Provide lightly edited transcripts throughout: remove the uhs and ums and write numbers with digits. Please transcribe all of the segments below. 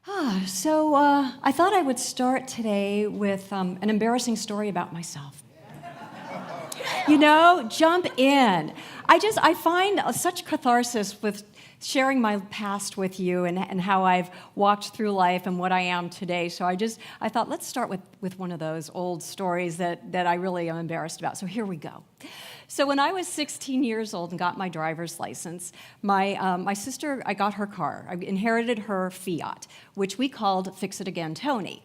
I thought I would start today with an embarrassing story about myself. Jump in. I find such catharsis with sharing my past with you and how I've walked through life and what I am today. So I thought, let's start with one of those old stories that I really am embarrassed about. So here we go. So when I was 16 years old and got my driver's license, my sister, I got her car. I inherited her Fiat, which we called Fix It Again Tony.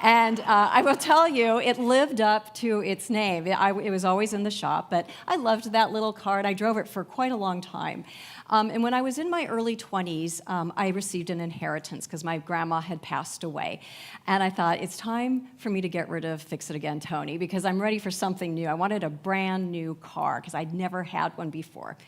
And I will tell you, it lived up to its name. It was always in the shop, but I loved that little car, and I drove it for quite a long time. And when I was in my early 20s, I received an inheritance because my grandma had passed away. And I thought, it's time for me to get rid of Fix It Again Tony because I'm ready for something new. I wanted a brand new car because I'd never had one before.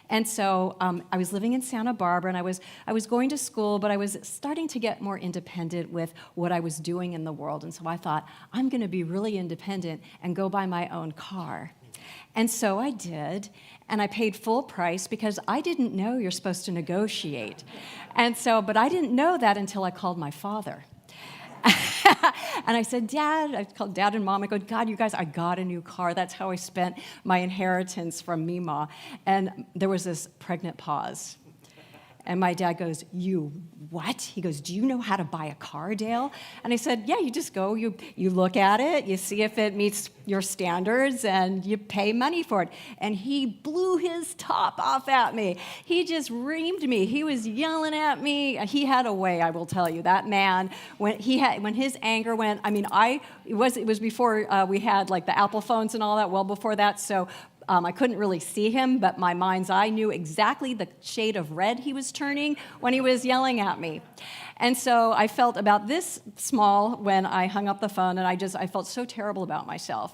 And so I was living in Santa Barbara, and I was going to school, but I was starting to get more independent with what I was doing in the world. And so I thought, I'm going to be really independent and go buy my own car. And so I did, and I paid full price because I didn't know you're supposed to negotiate. But I didn't know that until I called my father. And I said, Dad, I called Dad and Mom. I go, God, you guys, I got a new car. That's how I spent my inheritance from Mima. And there was this pregnant pause. And my dad goes, you what? He goes, do you know how to buy a car, Dale? And I said, yeah, you just go, you look at it, you see if it meets your standards, and you pay money for it. And he blew his top off at me. He just reamed me. He was yelling at me. He had a way, I will tell you. That man, when his anger went, it was before we had like the Apple phones and all that, well before that, so I couldn't really see him, but my mind's eye knew exactly the shade of red he was turning when he was yelling at me. And so I felt about this small when I hung up the phone, and I felt so terrible about myself.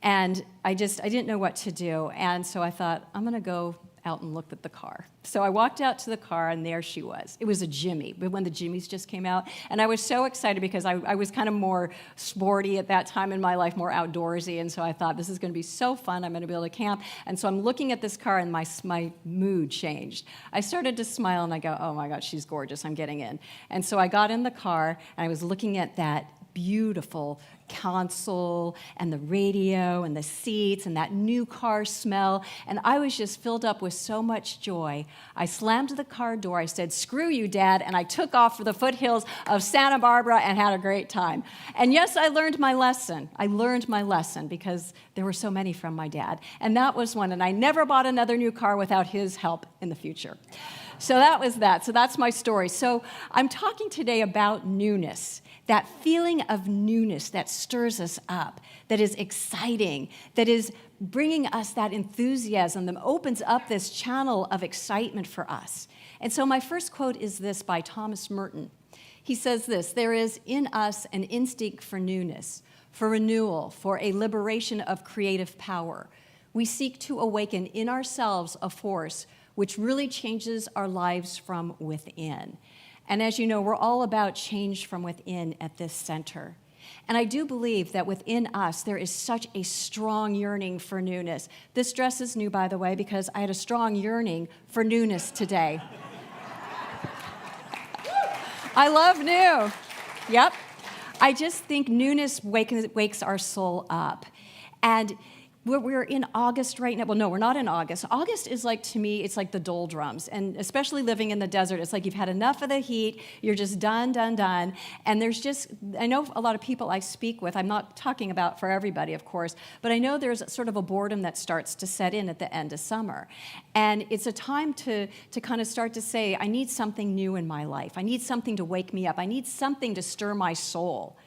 And I didn't know what to do. And so I thought, I'm going to go out and look at the car. So I walked out to the car, and there she was. It was a Jimmy, but when the Jimmys just came out. And I was so excited because I was kind of more sporty at that time in my life, more outdoorsy. And so I thought, this is going to be so fun. I'm going to be able to camp. And so I'm looking at this car, and my mood changed. I started to smile, and I go, oh my God, she's gorgeous. I'm getting in. And so I got in the car, and I was looking at that beautiful console and the radio and the seats and that new car smell, and I was just filled up with so much joy. I slammed the car door, I said, screw you, Dad, and I took off for the foothills of Santa Barbara and had a great time. And yes, I learned my lesson. I learned my lesson because there were so many from my dad, and that was one, and I never bought another new car without his help in the future. So that was that. So that's my story. So I'm talking today about newness, that feeling of newness that stirs us up, that is exciting, that is bringing us that enthusiasm, that opens up this channel of excitement for us. And so my first quote is this by Thomas Merton. He says this, there is in us an instinct for newness, for renewal, for a liberation of creative power. We seek to awaken in ourselves a force which really changes our lives from within. And as you know, we're all about change from within at this center. And I do believe that within us, there is such a strong yearning for newness. This dress is new, by the way, because I had a strong yearning for newness today. I love new. Yep. I just think newness wakes our soul up. And we're in August right now. Well, no, we're not in August. August is like, to me, it's like the doldrums. And especially living in the desert, it's like you've had enough of the heat. You're just done. And I know a lot of people I speak with, I'm not talking about for everybody, of course, but I know there's sort of a boredom that starts to set in at the end of summer. And it's a time to kind of start to say, I need something new in my life. I need something to wake me up. I need something to stir my soul.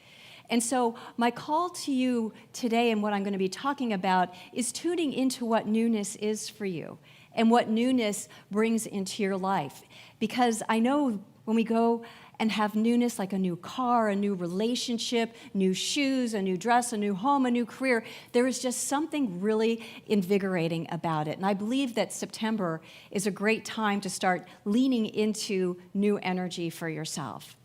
And so my call to you today and what I'm going to be talking about is tuning into what newness is for you and what newness brings into your life. Because I know when we go and have newness like a new car, a new relationship, new shoes, a new dress, a new home, a new career, there is just something really invigorating about it. And I believe that September is a great time to start leaning into new energy for yourself.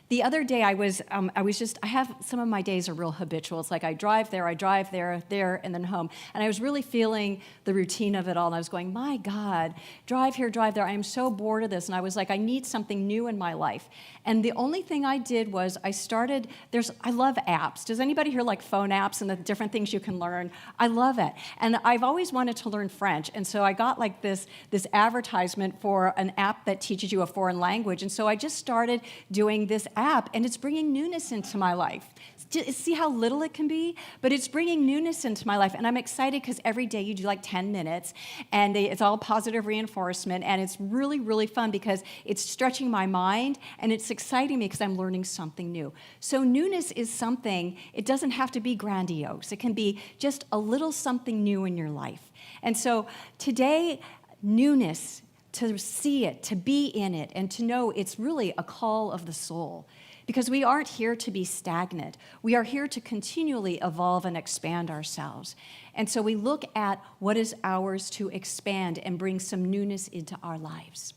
The other day I have some of my days are real habitual. It's like I drive there, there, and then home. And I was really feeling the routine of it all. And I was going, my God, drive here, drive there. I am so bored of this. And I was like, I need something new in my life. And the only thing I did was I love apps. Does anybody here like phone apps and the different things you can learn? I love it. And I've always wanted to learn French. And so I got like this advertisement for an app that teaches you a foreign language. And so I just started doing this app, and it's bringing newness into my life. See how little it can be? But it's bringing newness into my life, and I'm excited because every day you do like 10 minutes, and it's all positive reinforcement, and it's really, really fun because it's stretching my mind, and it's exciting me because I'm learning something new. So newness is something, it doesn't have to be grandiose. It can be just a little something new in your life. And so today, newness, to see it, to be in it, and to know it's really a call of the soul. Because we aren't here to be stagnant. We are here to continually evolve and expand ourselves. And so we look at what is ours to expand and bring some newness into our lives.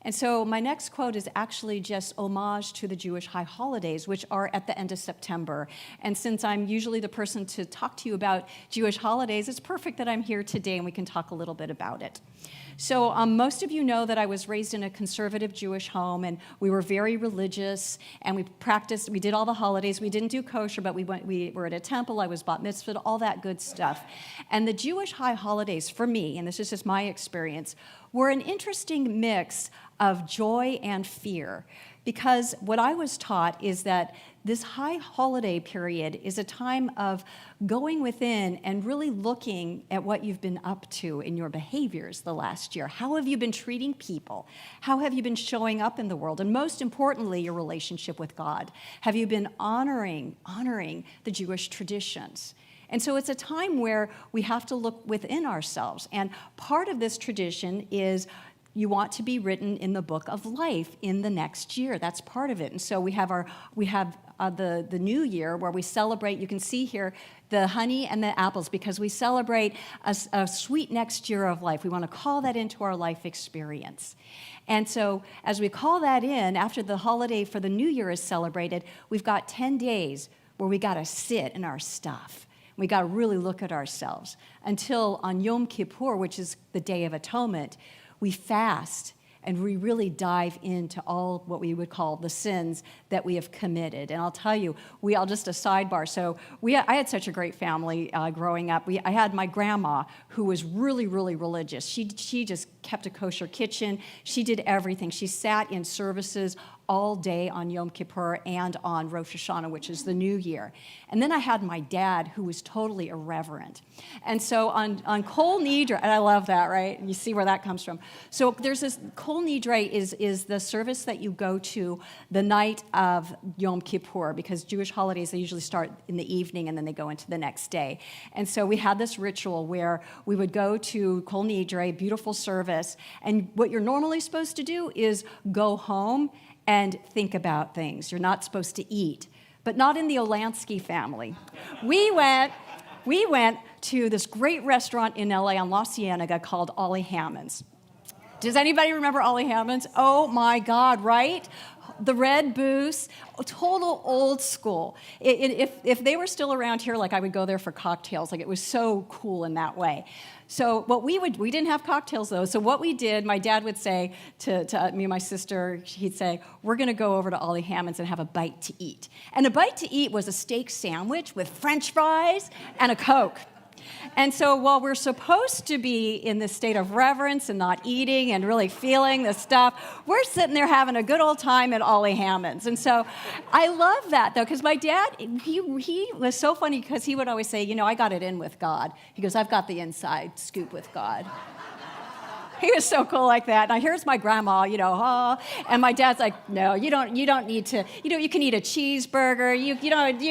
And so my next quote is actually just homage to the Jewish high holidays, which are at the end of September. And since I'm usually the person to talk to you about Jewish holidays, it's perfect that I'm here today and we can talk a little bit about it. So most of you know that I was raised in a conservative Jewish home, and we were very religious, and we did all the holidays. We didn't do kosher, but we were at a temple. I was bat mitzvahed, all that good stuff. And the Jewish high holidays, for me, and this is just my experience, were an interesting mix of joy and fear. Because what I was taught is that this high holiday period is a time of going within and really looking at what you've been up to in your behaviors the last year. How have you been treating people? How have you been showing up in the world? And most importantly, your relationship with God. Have you been honoring the Jewish traditions? And so it's a time where we have to look within ourselves. And part of this tradition is you want to be written in the book of life in the next year. That's part of it. And so we have the new year where we celebrate. You can see here the honey and the apples because we celebrate a sweet next year of life. We want to call that into our life experience. And so as we call that in, after the holiday for the new year is celebrated, we've got 10 days where we got to sit in our stuff. We got to really look at ourselves until on Yom Kippur, which is the Day of Atonement, we fast and we really dive into all what we would call the sins that we have committed. And I'll tell you, just a sidebar. So I had such a great family growing up. I had my grandma who was really, really religious. She just kept a kosher kitchen. She did everything. She sat in services all day on Yom Kippur and on Rosh Hashanah, which is the new year. And then I had my dad, who was totally irreverent. And so on Kol Nidre, and I love that, right? You see where that comes from. So there's this, Kol Nidre is the service that you go to the night of Yom Kippur, because Jewish holidays, they usually start in the evening and then they go into the next day. And so we had this ritual where we would go to Kol Nidre, beautiful service, and what you're normally supposed to do is go home and think about things. You're not supposed to eat, but not in the Olansky family. We went to this great restaurant in LA on La Cienega called Ollie Hammond's. Does anybody remember Ollie Hammond's? Oh my God, right? The red booth, total old school. If they were still around here, like I would go there for cocktails. Like it was so cool in that way. So we didn't have cocktails though. So what we did, my dad would say to me and my sister, he'd say, we're going to go over to Ollie Hammond's and have a bite to eat. And a bite to eat was a steak sandwich with French fries and a Coke. And so while we're supposed to be in this state of reverence and not eating and really feeling the stuff, we're sitting there having a good old time at Ollie Hammond's. And so I love that, though, because my dad, he was so funny because he would always say, I got it in with God. He goes, I've got the inside scoop with God. He was so cool like that. Now here's my grandma, and my dad's like, no, you don't need to, you can eat a cheeseburger, you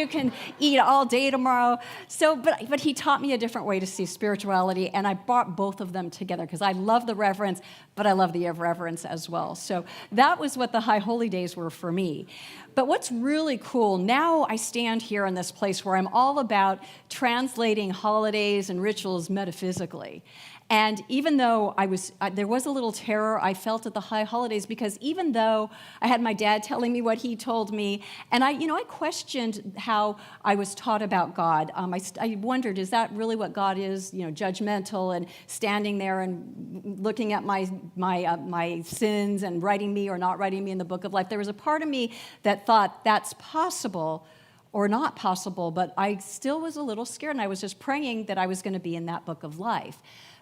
can eat all day tomorrow. So, but he taught me a different way to see spirituality, and I brought both of them together because I love the reverence, but I love the irreverence as well. So that was what the High Holy Days were for me. But what's really cool, now I stand here in this place where I'm all about translating holidays and rituals metaphysically. And even though there was a little terror I felt at the high holidays, because even though I had my dad telling me what he told me, and I questioned how I was taught about God. I wondered, is that really what God is? Judgmental and standing there and looking at my sins and writing me or not writing me in the book of life. There was a part of me that thought that's possible or not possible, but I still was a little scared, and I was just praying that I was going to be in that book of life.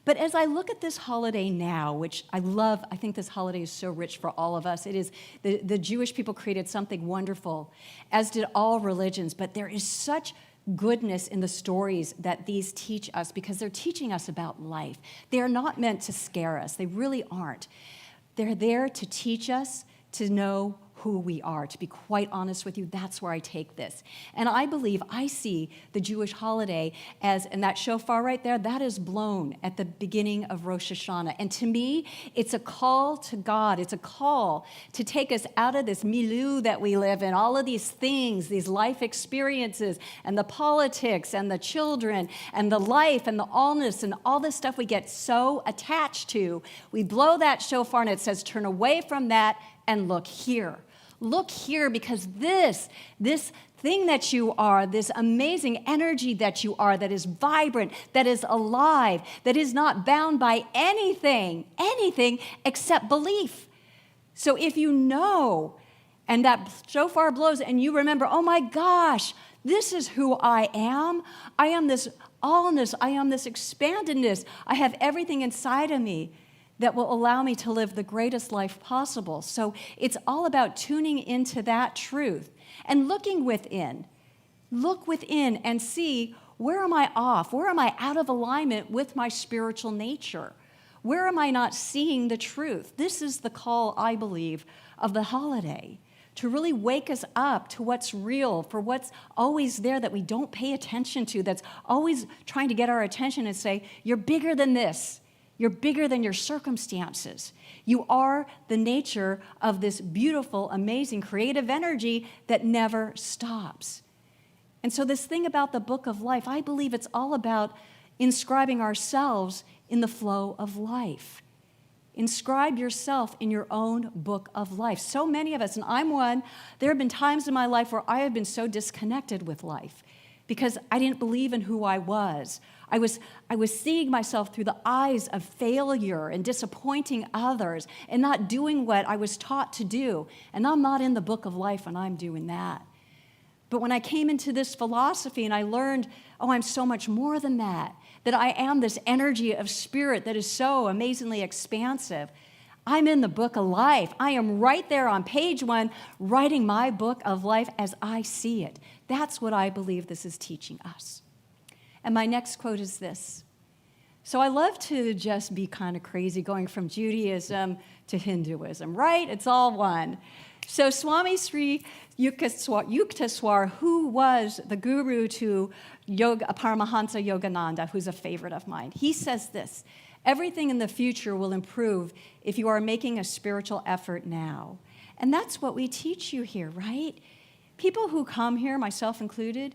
But as I look at this holiday now, which I love, I think this holiday is so rich for all of us. It is, the Jewish people created something wonderful, as did all religions, but there is such goodness in the stories that these teach us because they're teaching us about life. They are not meant to scare us. They really aren't. They're there to teach us to know who we are. To be quite honest with you, that's where I take this. And I believe I see the Jewish holiday as, and that shofar right there, that is blown at the beginning of Rosh Hashanah. And to me, it's a call to God. It's a call to take us out of this milieu that we live in, all of these things, these life experiences, and the politics, and the children, and the life, and the allness, and all this stuff we get so attached to. We blow that shofar, and it says, turn away from that and look here. Look here, because this thing that you are, this amazing energy that you are, that is vibrant, that is alive, that is not bound by anything except belief. So if you know, and that shofar blows, and you remember, oh my gosh, this is who I am. I am this allness. I am this expandedness. I have everything inside of me that will allow me to live the greatest life possible. So it's all about tuning into that truth and looking within. Look within and see, where am I off? Where am I out of alignment with my spiritual nature? Where am I not seeing the truth? This is the call, I believe, of the holiday, to really wake us up to what's real, for what's always there that we don't pay attention to, that's always trying to get our attention and say, you're bigger than this. You're bigger than your circumstances. You are the nature of this beautiful, amazing, creative energy that never stops. And so this thing about the book of life, I believe it's all about inscribing ourselves in the flow of life. Inscribe yourself in your own book of life. So many of us, and I'm one, there have been times in my life where I have been so disconnected with life because I didn't believe in who I was. I was seeing myself through the eyes of failure and disappointing others and not doing what I was taught to do. And I'm not in the book of life when I'm doing that. But when I came into this philosophy and I learned, oh, I'm so much more than that I am this energy of spirit that is so amazingly expansive, I'm in the book of life. I am right there on page 1, writing my book of life as I see it. That's what I believe this is teaching us. And my next quote is this. So I love to just be kind of crazy, going from Judaism to Hinduism, right? It's all one. So Swami Sri Yukteswar, who was the guru to Paramahansa Yogananda, who's a favorite of mine, he says this: everything in the future will improve if you are making a spiritual effort now. And that's what we teach you here, right? People who come here, myself included,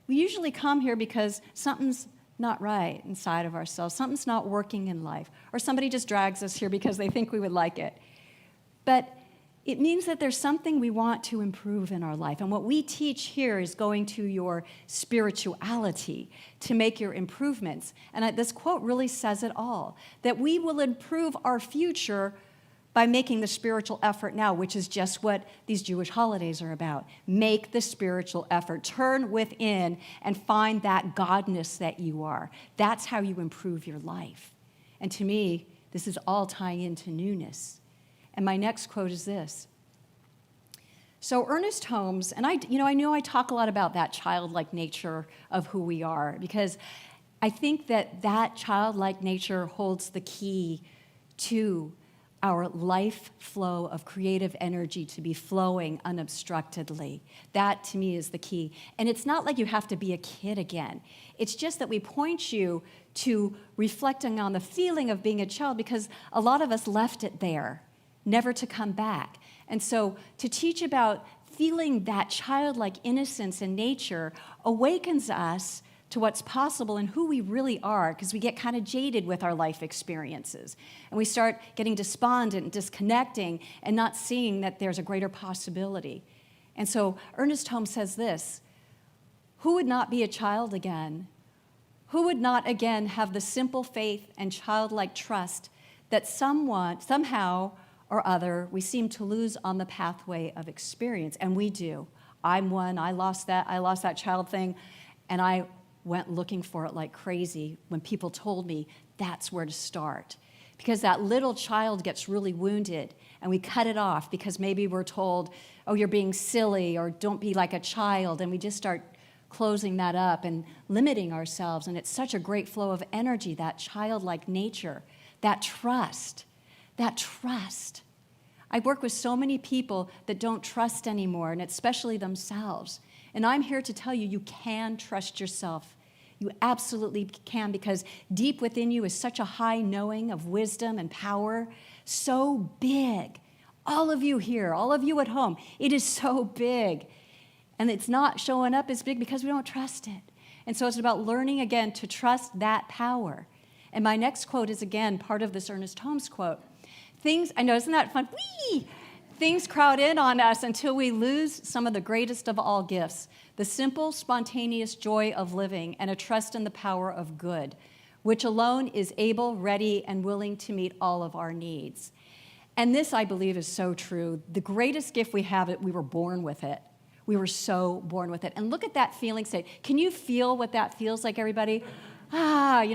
we usually come here because something's not right inside of ourselves. Something's not working in life. Or somebody just drags us here because they think we would like it. But it means that there's something we want to improve in our life. And what we teach here is going to your spirituality to make your improvements. And this quote really says it all, that we will improve our future by making the spiritual effort now, which is just what these Jewish holidays are about. Make the spiritual effort. Turn within and find that godness that you are. That's how you improve your life. And to me, this is all tying into newness. And my next quote is this. So Ernest Holmes, and I know I talk a lot about that childlike nature of who we are, because I think that childlike nature holds the key to our life flow of creative energy to be flowing unobstructedly. That, to me, is the key. And it's not like you have to be a kid again. It's just that we point you to reflecting on the feeling of being a child, because a lot of us left it there, never to come back. And so to teach about feeling that childlike innocence in nature awakens us to what's possible and who we really are, because we get kind of jaded with our life experiences. And we start getting despondent and disconnecting and not seeing that there's a greater possibility. And so Ernest Holmes says this: who would not be a child again? Who would not again have the simple faith and childlike trust that somehow or other we seem to lose on the pathway of experience? And we do. I'm one. I lost that child thing, and I went looking for it like crazy when people told me that's where to start. Because that little child gets really wounded, and we cut it off because maybe we're told, oh, you're being silly, or don't be like a child, and we just start closing that up and limiting ourselves. And it's such a great flow of energy, that childlike nature, that trust. I work with so many people that don't trust anymore, and especially themselves. And I'm here to tell you, you can trust yourself. You absolutely can, because deep within you is such a high knowing of wisdom and power, so big. All of you here, all of you at home, it is so big. And it's not showing up as big because we don't trust it. And so it's about learning again to trust that power. And my next quote is, again, part of this Ernest Holmes quote. I know, isn't that fun? Whee! Things crowd in on us until we lose some of the greatest of all gifts, the simple, spontaneous joy of living and a trust in the power of good, which alone is able, ready, and willing to meet all of our needs. And this, I believe, is so true. The greatest gift we have, we were born with it. We were so born with it. And look at that feeling state. Can you feel what that feels like, everybody?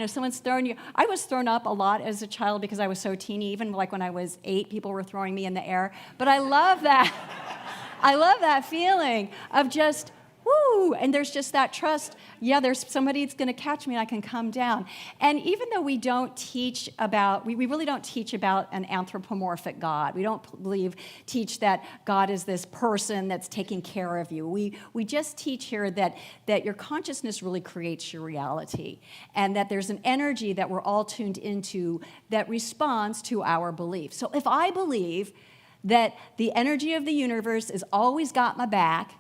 Someone's thrown you. I was thrown up a lot as a child because I was so teeny. Even like when I was 8, people were throwing me in the air. But I love that. I love that feeling of just, woo, and there's just that trust. Yeah, there's somebody that's going to catch me and I can come down. And even though we don't teach about, we really don't teach about an anthropomorphic God. We don't teach that God is this person that's taking care of you. We just teach here that your consciousness really creates your reality, and that there's an energy that we're all tuned into that responds to our belief. So if I believe that the energy of the universe has always got my back,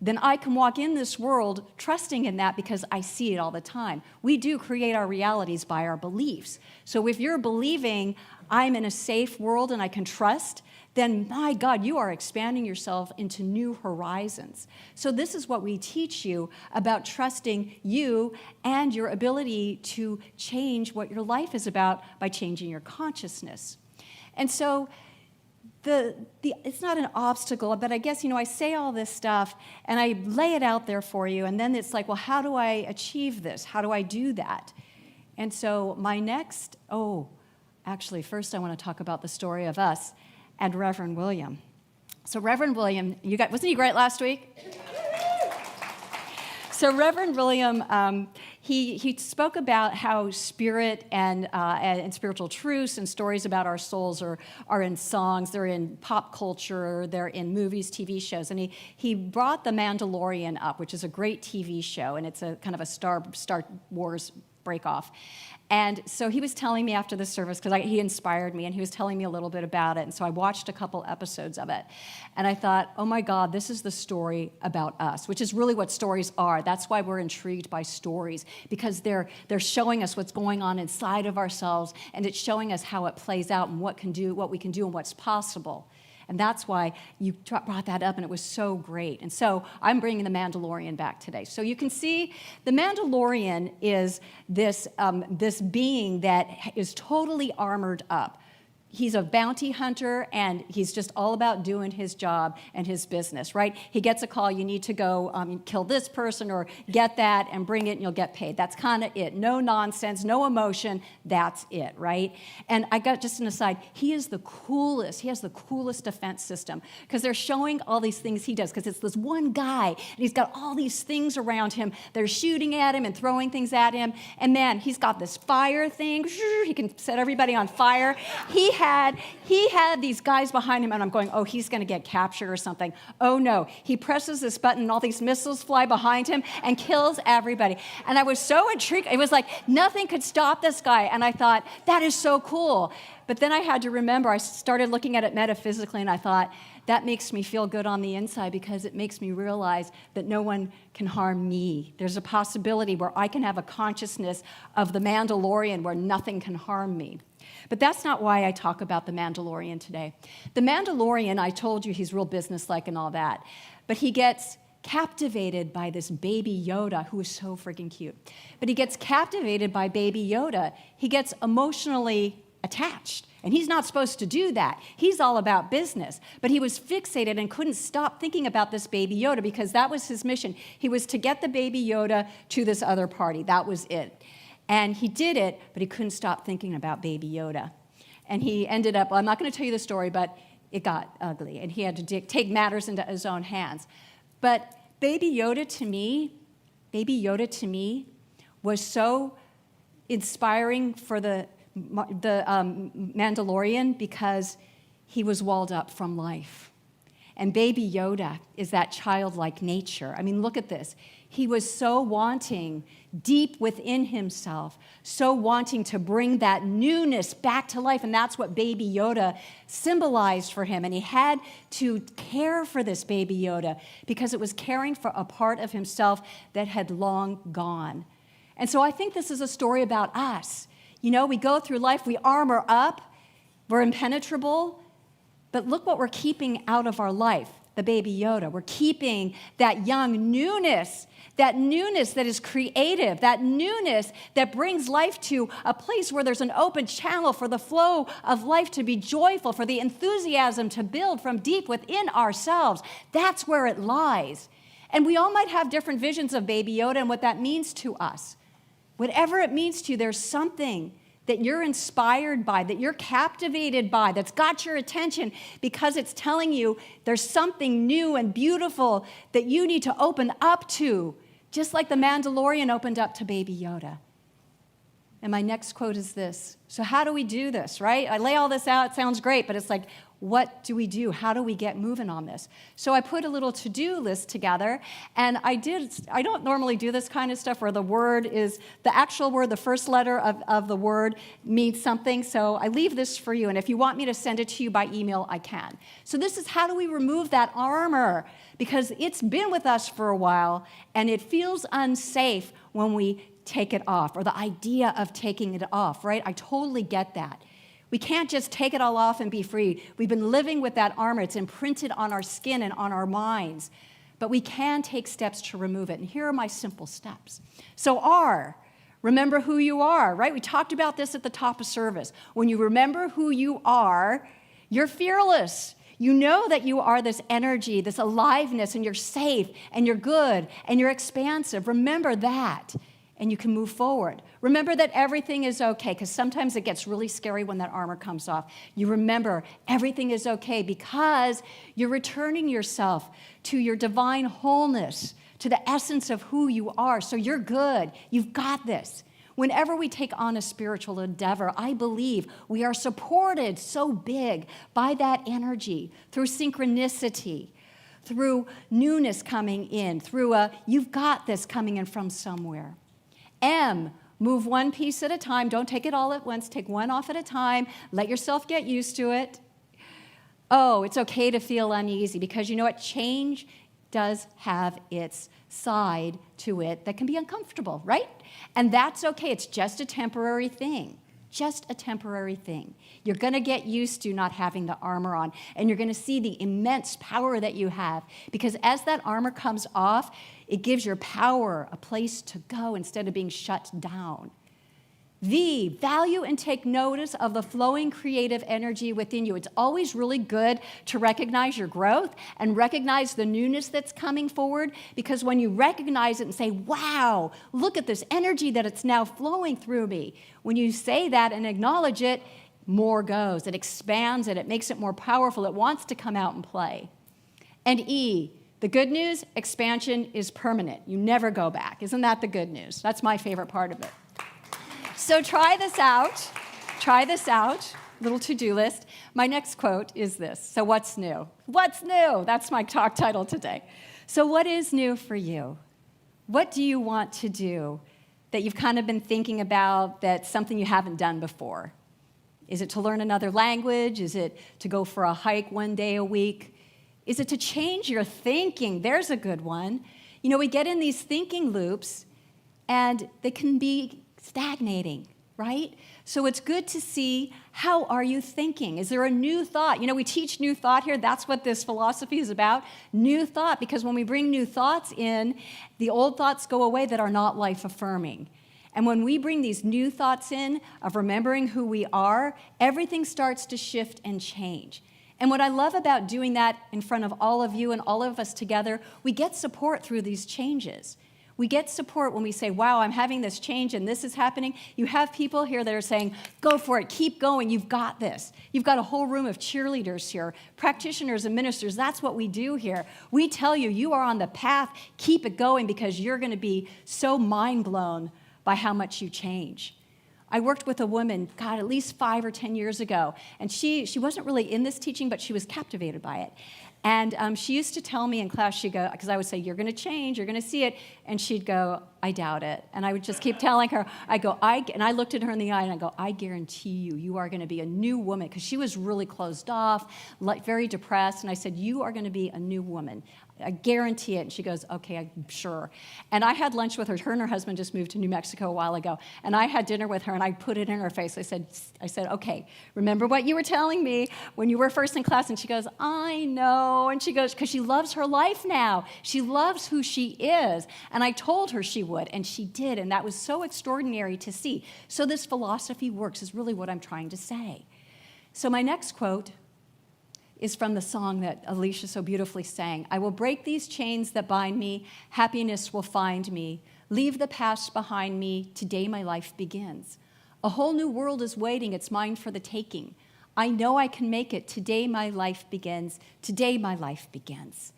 then I can walk in this world trusting in that because I see it all the time. We do create our realities by our beliefs. So if you're believing I'm in a safe world and I can trust, then my God, you are expanding yourself into new horizons. So this is what we teach you about trusting you and your ability to change what your life is about by changing your consciousness. And so it's not an obstacle, but I guess, I say all this stuff and I lay it out there for you, and then it's like, well, how do I achieve this? How do I do that? And so actually, first I want to talk about the story of us and Reverend William. So Reverend William, wasn't he great last week? So Reverend William, he spoke about how spirit and spiritual truths and stories about our souls are in songs, they're in pop culture, they're in movies, TV shows. And he brought The Mandalorian up, which is a great TV show, and it's a kind of a Star Wars breakoff. And so he was telling me after the service, because he inspired me, and he was telling me a little bit about it. And so I watched a couple episodes of it. And I thought, oh my God, this is the story about us, which is really what stories are. That's why we're intrigued by stories, because they're showing us what's going on inside of ourselves, and it's showing us how it plays out and what we can do and what's possible. And that's why you brought that up, and it was so great. And so I'm bringing the Mandalorian back today. So you can see the Mandalorian is this being that is totally armored up. He's a bounty hunter, and he's just all about doing his job and his business, right? He gets a call, you need to go kill this person or get that and bring it and you'll get paid. That's kind of it. No nonsense, no emotion, that's it, right? And I got just an aside, he is the coolest. He has the coolest defense system because they're showing all these things he does, because it's this one guy and he's got all these things around him. They're shooting at him and throwing things at him. And man, he's got this fire thing. He can set everybody on fire. He had these guys behind him, and I'm going, oh, he's going to get captured or something. Oh, no. He presses this button, and all these missiles fly behind him and kills everybody. And I was so intrigued. It was like nothing could stop this guy. And I thought, that is so cool. But then I had to remember, I started looking at it metaphysically, and I thought, that makes me feel good on the inside because it makes me realize that no one can harm me. There's a possibility where I can have a consciousness of the Mandalorian where nothing can harm me. But that's not why I talk about the Mandalorian today. The Mandalorian, I told you he's real businesslike and all that, but he gets captivated by this baby Yoda who is so freaking cute. But he gets captivated by baby Yoda. He gets emotionally attached. And he's not supposed to do that. He's all about business. But he was fixated and couldn't stop thinking about this baby Yoda because that was his mission. He was to get the baby Yoda to this other party. That was it. And he did it, but he couldn't stop thinking about baby Yoda. And he ended up, well, I'm not going to tell you the story, but it got ugly. And he had to take matters into his own hands. But baby Yoda to me was so inspiring for the Mandalorian because he was walled up from life. And baby Yoda is that childlike nature. I mean, look at this. He was so wanting, deep within himself, so wanting to bring that newness back to life. And that's what baby Yoda symbolized for him. And he had to care for this baby Yoda because it was caring for a part of himself that had long gone. And so I think this is a story about us. You know, we go through life, we armor up, we're impenetrable, but look what we're keeping out of our life, the baby Yoda. We're keeping that young newness that is creative, that newness that brings life to a place where there's an open channel for the flow of life to be joyful, for the enthusiasm to build from deep within ourselves. That's where it lies. And we all might have different visions of baby Yoda and what that means to us. Whatever it means to you, there's something that you're inspired by, that you're captivated by, that's got your attention because it's telling you there's something new and beautiful that you need to open up to, just like the Mandalorian opened up to baby Yoda. And my next quote is this. So how do we do this, right? I lay all this out, it sounds great, but it's like, what do we do? How do we get moving on this? So I put a little to-do list together, and I don't normally do this kind of stuff where the actual word, the first letter of the word means something, so I leave this for you, and if you want me to send it to you by email, I can. So this is how do we remove that armor? Because it's been with us for a while, and it feels unsafe when we take it off, or the idea of taking it off, right? I totally get that. We can't just take it all off and be free. We've been living with that armor. It's imprinted on our skin and on our minds. But we can take steps to remove it. And here are my simple steps. So R, remember who you are, right? We talked about this at the top of service. When you remember who you are, you're fearless. You know that you are this energy, this aliveness, and you're safe, and you're good, and you're expansive. Remember that. And you can move forward. Remember that everything is okay, because sometimes it gets really scary when that armor comes off. You remember everything is okay because you're returning yourself to your divine wholeness, to the essence of who you are. So you're good. You've got this. Whenever we take on a spiritual endeavor, I believe we are supported so big by that energy through synchronicity, through newness coming in, through you've got this coming in from somewhere. M, move one piece at a time. Don't take it all at once. Take one off at a time. Let yourself get used to it. O, it's okay to feel uneasy because you know what? Change does have its side to it that can be uncomfortable, right? And that's okay. It's just a temporary thing. Just a temporary thing. You're going to get used to not having the armor on, and you're going to see the immense power that you have, because as that armor comes off, it gives your power a place to go instead of being shut down. V, value and take notice of the flowing creative energy within you. It's always really good to recognize your growth and recognize the newness that's coming forward, because when you recognize it and say, wow, look at this energy that it's now flowing through me. When you say that and acknowledge it, more goes. It expands it. It makes it more powerful. It wants to come out and play. And E, the good news, expansion is permanent. You never go back. Isn't that the good news? That's my favorite part of it. So try this out. Try this out. little to-do list. My next quote is this. So what's new? What's new? That's my talk title today. So what is new for you? What do you want to do that you've kind of been thinking about that's something you haven't done before? Is it to learn another language? Is it to go for a hike one day a week? Is it to change your thinking? There's a good one. You know, we get in these thinking loops, and they can be stagnating, right? So it's good to see, how are you thinking? Is there a new thought? You know, we teach new thought here. That's what this philosophy is about, new thought, because when we bring new thoughts in, the old thoughts go away that are not life-affirming. And when we bring these new thoughts in of remembering who we are, everything starts to shift and change. And what I love about doing that in front of all of you and all of us together, we get support through these changes. We get support when we say, wow, I'm having this change and this is happening. You have people here that are saying, go for it, keep going, you've got this. You've got a whole room of cheerleaders here, practitioners and ministers. That's what we do here. We tell you, you are on the path, keep it going, because you're going to be so mind blown by how much you change. I worked with a woman, God, at least 5 or 10 years ago, and she wasn't really in this teaching, but she was captivated by it. And she used to tell me in class, she'd go, because I would say, you're going to change, you're going to see it. And she'd go, I doubt it. And I would just keep telling her, and I looked at her in the eye and I go, I guarantee you, you are going to be a new woman. Because she was really closed off, very depressed. And I said, you are going to be a new woman. I guarantee it. And she goes, okay, I'm sure. And I had lunch with her. Her and her husband just moved to New Mexico a while ago. And I had dinner with her, and I put it in her face. I said, okay, remember what you were telling me when you were first in class? And she goes, I know. And she goes, because she loves her life now. She loves who she is. And I told her she would, and she did. And that was so extraordinary to see. So this philosophy works is really what I'm trying to say. So my next quote is from the song that Alicia so beautifully sang. I will break these chains that bind me. Happiness will find me. Leave the past behind me. Today my life begins. A whole new world is waiting. It's mine for the taking. I know I can make it. Today my life begins. Today my life begins.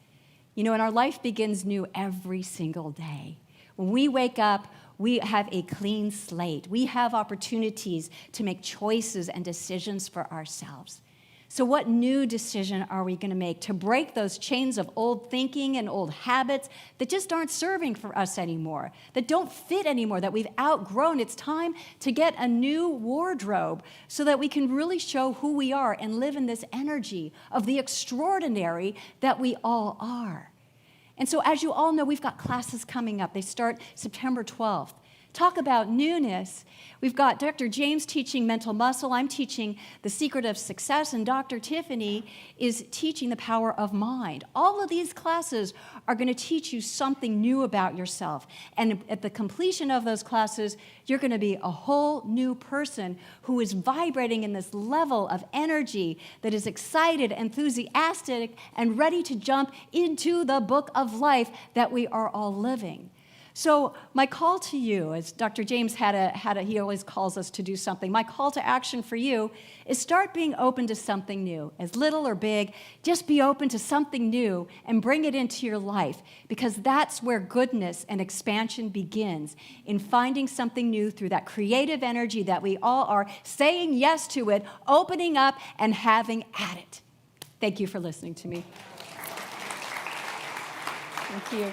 You know, and our life begins new every single day. When we wake up, we have a clean slate. We have opportunities to make choices and decisions for ourselves. So what new decision are we going to make to break those chains of old thinking and old habits that just aren't serving for us anymore, that don't fit anymore, that we've outgrown? It's time to get a new wardrobe so that we can really show who we are and live in this energy of the extraordinary that we all are. And so as you all know, we've got classes coming up. They start September 12th. Talk about newness. We've got Dr. James teaching mental muscle. I'm teaching the secret of success, and Dr. Tiffany is teaching the power of mind. All of these classes are going to teach you something new about yourself. And at the completion of those classes, you're going to be a whole new person who is vibrating in this level of energy that is excited, enthusiastic, and ready to jump into the book of life that we are all living. So my call to you, as Dr. James he always calls us to do something. My call to action for you is start being open to something new, as little or big. Just be open to something new and bring it into your life, because that's where goodness and expansion begins, in finding something new through that creative energy that we all are, saying yes to it, opening up, and having at it. Thank you for listening to me. Thank you.